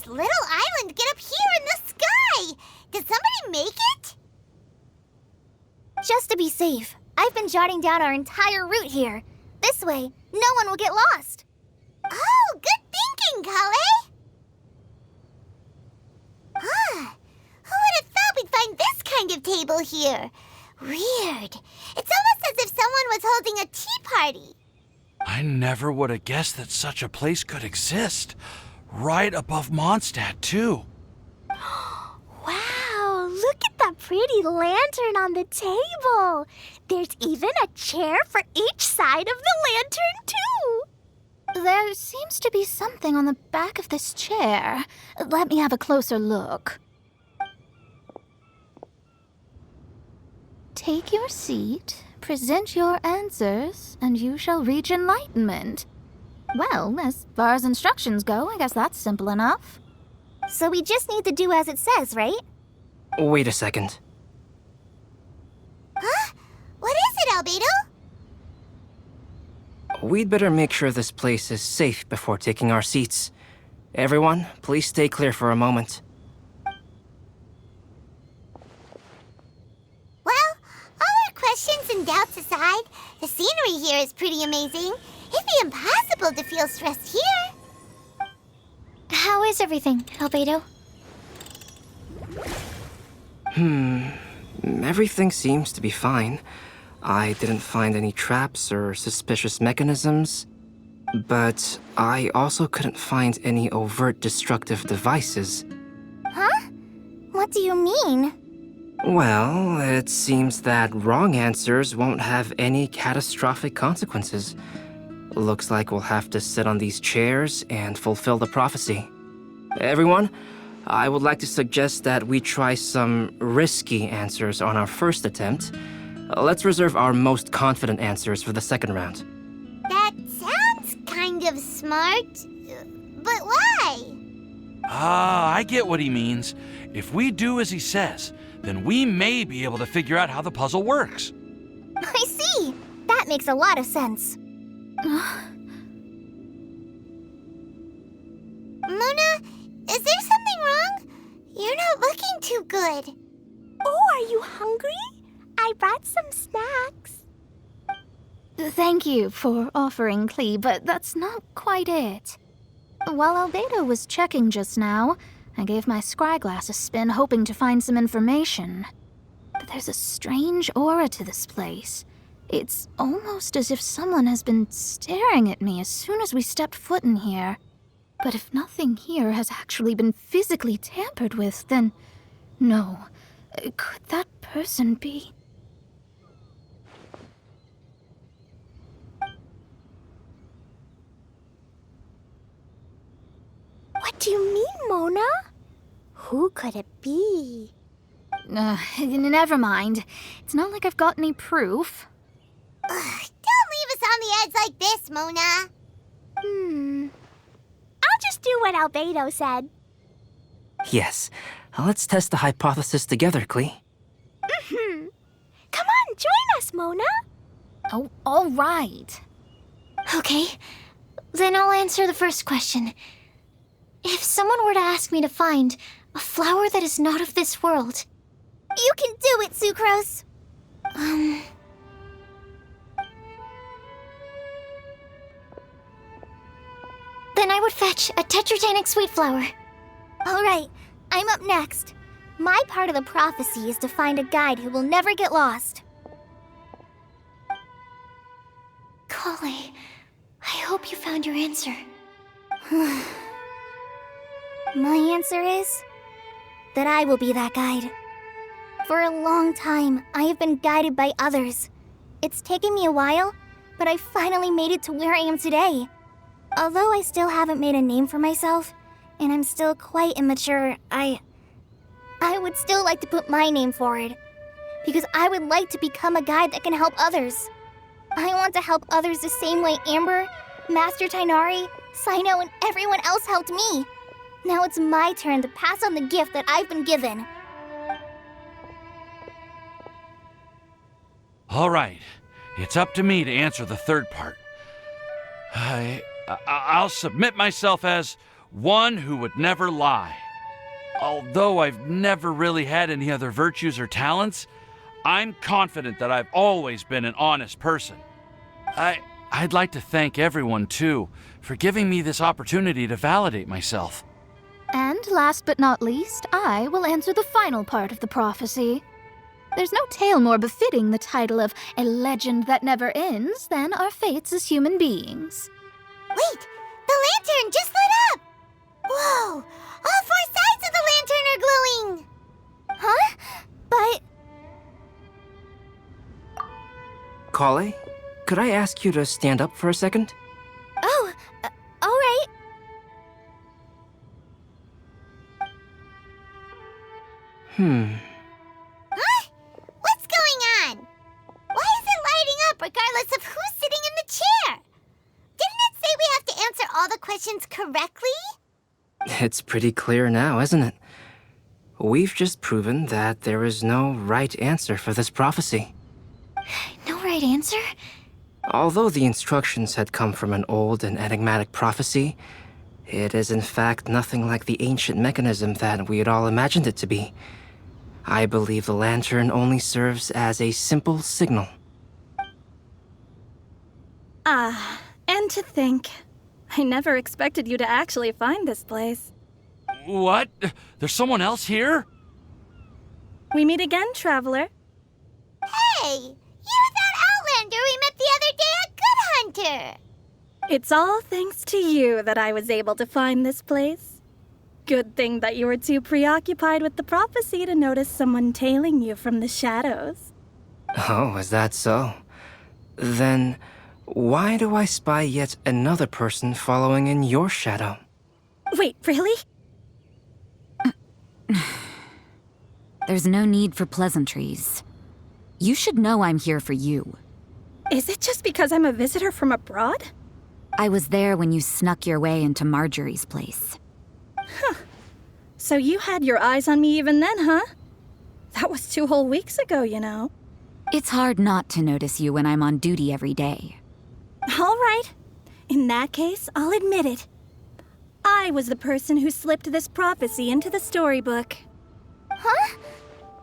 this little island get up here in the sky? Did somebody make it? Just to be safe, I've been jotting down our entire route here. This way, no one will get lost. Oh, good thinking, Cully! Who would have thought we'd find this kind of table here? Weird. It's almost as if someone was holding a tea party. I never would have guessed that such a place could exist. Right above Mondstadt, too. Wow, look at that pretty lantern on the table. There's even a chair for each side of the lantern, too. There seems to be something on the back of this chair. Let me have a closer look. Take your seat, present your answers, and you shall reach enlightenment. Well, as far as instructions go, I guess that's simple enough. So we just need to do as it says, right? Wait a second. Huh? What is it, Albedo? We'd better make sure this place is safe before taking our seats. Everyone, please stay clear for a moment. Well, all our questions and doubts aside, the scenery here is pretty amazing. It'd be impossible to feel stressed here. How is everything, Albedo? Everything seems to be fine. I didn't find any traps or suspicious mechanisms, but I also couldn't find any overt destructive devices. Huh? What do you mean? Well, it seems that wrong answers won't have any catastrophic consequences. Looks like we'll have to sit on these chairs and fulfill the prophecy. Everyone, I would like to suggest that we try some risky answers on our first attempt. Let's reserve our most confident answers for the second round. That sounds kind of smart, but why? I get what he means. If we do as he says, then we may be able to figure out how the puzzle works. I see. That makes a lot of sense. Mona, is there something wrong? You're not looking too good. Oh, are you hungry? I brought some snacks. Thank you for offering, Clee, but that's not quite it. While Albedo was checking just now, I gave my scryglass a spin hoping to find some information. But there's a strange aura to this place. It's almost as if someone has been staring at me as soon as we stepped foot in here. But if nothing here has actually been physically tampered with, then no. Could that person be? What do you mean, Mona? Who could it be? Never mind. It's not like I've got any proof. Don't leave us on the edge like this, Mona. I'll just do what Albedo said. Yes, let's test the hypothesis together, Clee. Come on, join us, Mona. Oh, all right. Okay, then I'll answer the first question. If someone were to ask me to find a flower that is not of this world... You can do it, Sucrose. Then I would fetch a tetragenic sweet flower. All right, I'm up next. My part of the prophecy is to find a guide who will never get lost. Collie, I hope you found your answer. My answer is that I will be that guide. For a long time, I have been guided by others. It's taken me a while, but I finally made it to where I am today. Although I still haven't made a name for myself, and I'm still quite immature, I would still like to put my name forward. Because I would like to become a guide that can help others. I want to help others the same way Amber, Master Tainari, Sino, and everyone else helped me. Now it's my turn to pass on the gift that I've been given. All right, it's up to me to answer the third part. I'll submit myself as one who would never lie. Although I've never really had any other virtues or talents, I'm confident that I've always been an honest person. I'd like to thank everyone, too, for giving me this opportunity to validate myself. And last but not least, I will answer the final part of the prophecy. There's no tale more befitting the title of a legend that never ends than our fates as human beings. Wait! The lantern just lit up! Whoa! All four sides of the lantern are glowing! Huh? But Kale, could I ask you to stand up for a second? oh, all right. Huh? What's going on? Why is it lighting up regardless of who's sitting in the chair? Didn't it say we have to answer all the questions correctly? It's pretty clear now, isn't it? We've just proven that there is no right answer for this prophecy. No right answer? Although the instructions had come from an old and enigmatic prophecy, it is in fact nothing like the ancient mechanism that we had all imagined it to be. I believe the lantern only serves as a simple signal. And to think, I never expected you to actually find this place. What? There's someone else here? We meet again, traveler. Hey! You're that Outlander we met the other day at Good Hunter! It's all thanks to you that I was able to find this place. Good thing that you were too preoccupied with the prophecy to notice someone tailing you from the shadows. Oh, is that so? Then, why do I spy yet another person following in your shadow? Wait, really? There's no need for pleasantries. You should know I'm here for you. Is it just because I'm a visitor from abroad? I was there when you snuck your way into Marjorie's place. So you had your eyes on me even then, huh? That was 2 whole weeks ago, you know. It's hard not to notice you when I'm on duty every day. All right. In that case, I'll admit it. I was the person who slipped this prophecy into the storybook. Huh?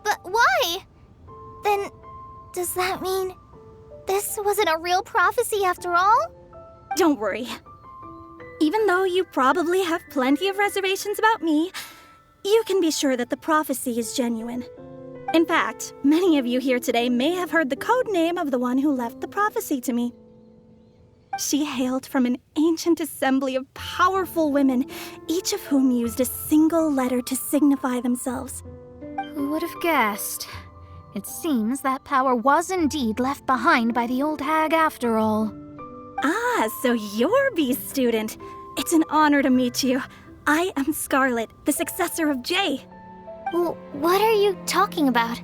But why? Then, does that mean this wasn't a real prophecy after all? Don't worry. Even though you probably have plenty of reservations about me, you can be sure that the prophecy is genuine. In fact, many of you here today may have heard the code name of the one who left the prophecy to me. She hailed from an ancient assembly of powerful women, each of whom used a single letter to signify themselves. Who would have guessed? It seems that power was indeed left behind by the old hag after all. Ah, so you're B's student. It's an honor to meet you. I am Scarlet, the successor of Jay. Well, what are you talking about?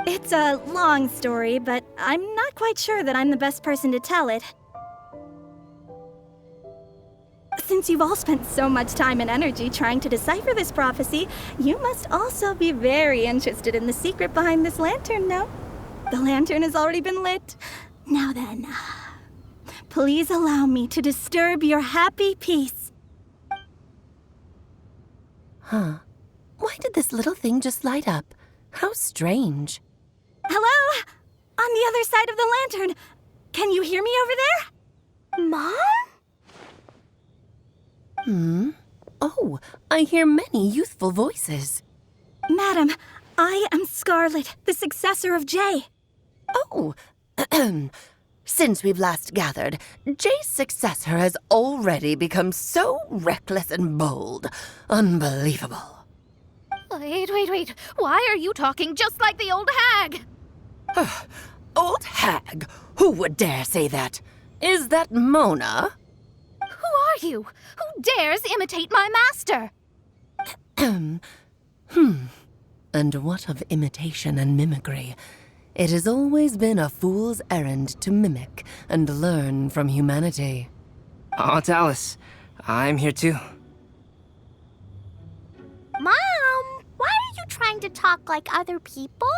It's a long story, but I'm not quite sure that I'm the best person to tell it. Since you've all spent so much time and energy trying to decipher this prophecy, you must also be very interested in the secret behind this lantern, no? The lantern has already been lit. Now then, please allow me to disturb your happy peace. Huh. Why did this little thing just light up? How strange. Hello? On the other side of the lantern. Can you hear me over there? Mom? Oh, I hear many youthful voices. Madam, I am Scarlet, the successor of Jay. Oh, since we've last gathered, Jay's successor has already become so reckless and bold. Unbelievable. Wait. Why are you talking just like the old hag? Old hag? Who would dare say that? Is that Mona? Who are you? Who dares imitate my master? And what of imitation and mimicry? It has always been a fool's errand to mimic and learn from humanity. Aunt Alice, I'm here too. Mom, why are you trying to talk like other people?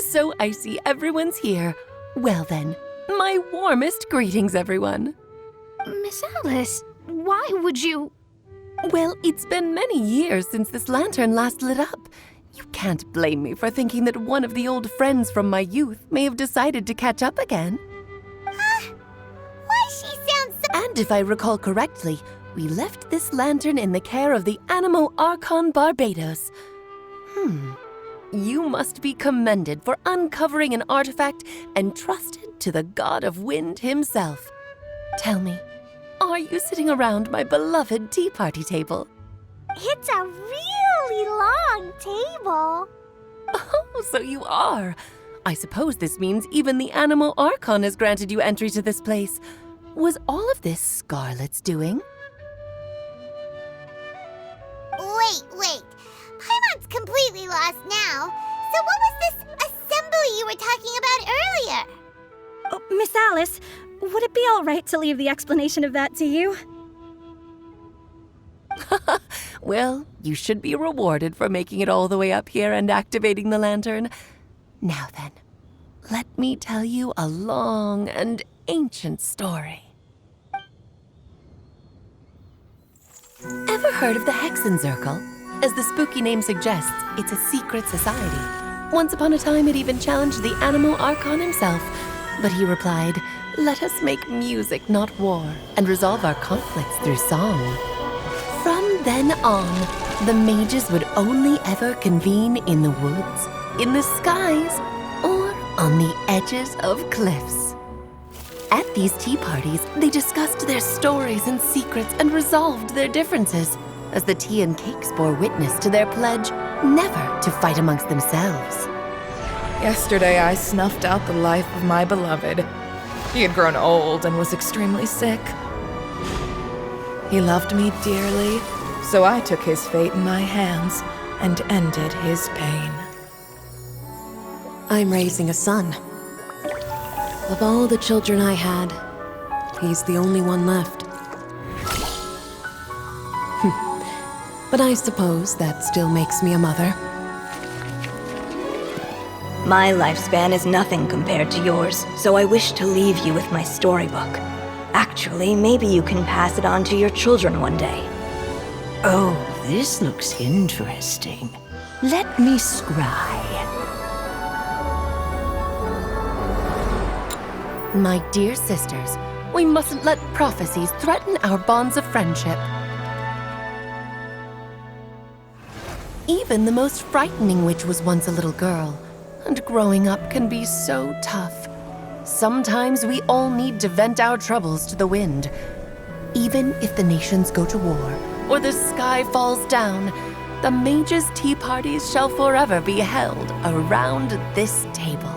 So I see everyone's here. Well then, my warmest greetings, everyone. Miss Alice, why would you... Well, it's been many years since this lantern last lit up. You can't blame me for thinking that one of the old friends from my youth may have decided to catch up again. Why she sounds so... And if I recall correctly, we left this lantern in the care of the Animo Archon Barbados. You must be commended for uncovering an artifact entrusted to the god of wind himself. Tell me, are you sitting around my beloved tea party table? It's a really long table. Oh, so you are. I suppose this means even the Animo Archon has granted you entry to this place. Was all of this Scarlet's doing? Wait. Paimon's completely lost now. So what was this assembly you were talking about earlier? Oh, Miss Alice, would it be all right to leave the explanation of that to you? Well, you should be rewarded for making it all the way up here and activating the lantern. Now then, let me tell you a long and ancient story. Ever heard of the Hexenzirkel? As the spooky name suggests, it's a secret society. Once upon a time, it even challenged the Animo Archon himself. But he replied, "Let us make music, not war, and resolve our conflicts through song." From then on, the mages would only ever convene in the woods, in the skies, or on the edges of cliffs. At these tea parties, they discussed their stories and secrets and resolved their differences, as the tea and cakes bore witness to their pledge never to fight amongst themselves. Yesterday I snuffed out the life of my beloved. He had grown old and was extremely sick. He loved me dearly, so I took his fate in my hands and ended his pain. I'm raising a son. Of all the children I had, he's the only one left. But I suppose that still makes me a mother. My lifespan is nothing compared to yours, so I wish to leave you with my storybook. Actually, maybe you can pass it on to your children one day. Oh, this looks interesting. Let me scry. My dear sisters, we mustn't let prophecies threaten our bonds of friendship. Even the most frightening witch was once a little girl, and growing up can be so tough. Sometimes we all need to vent our troubles to the wind. Even if the nations go to war, or the sky falls down, the mages' tea parties shall forever be held around this table.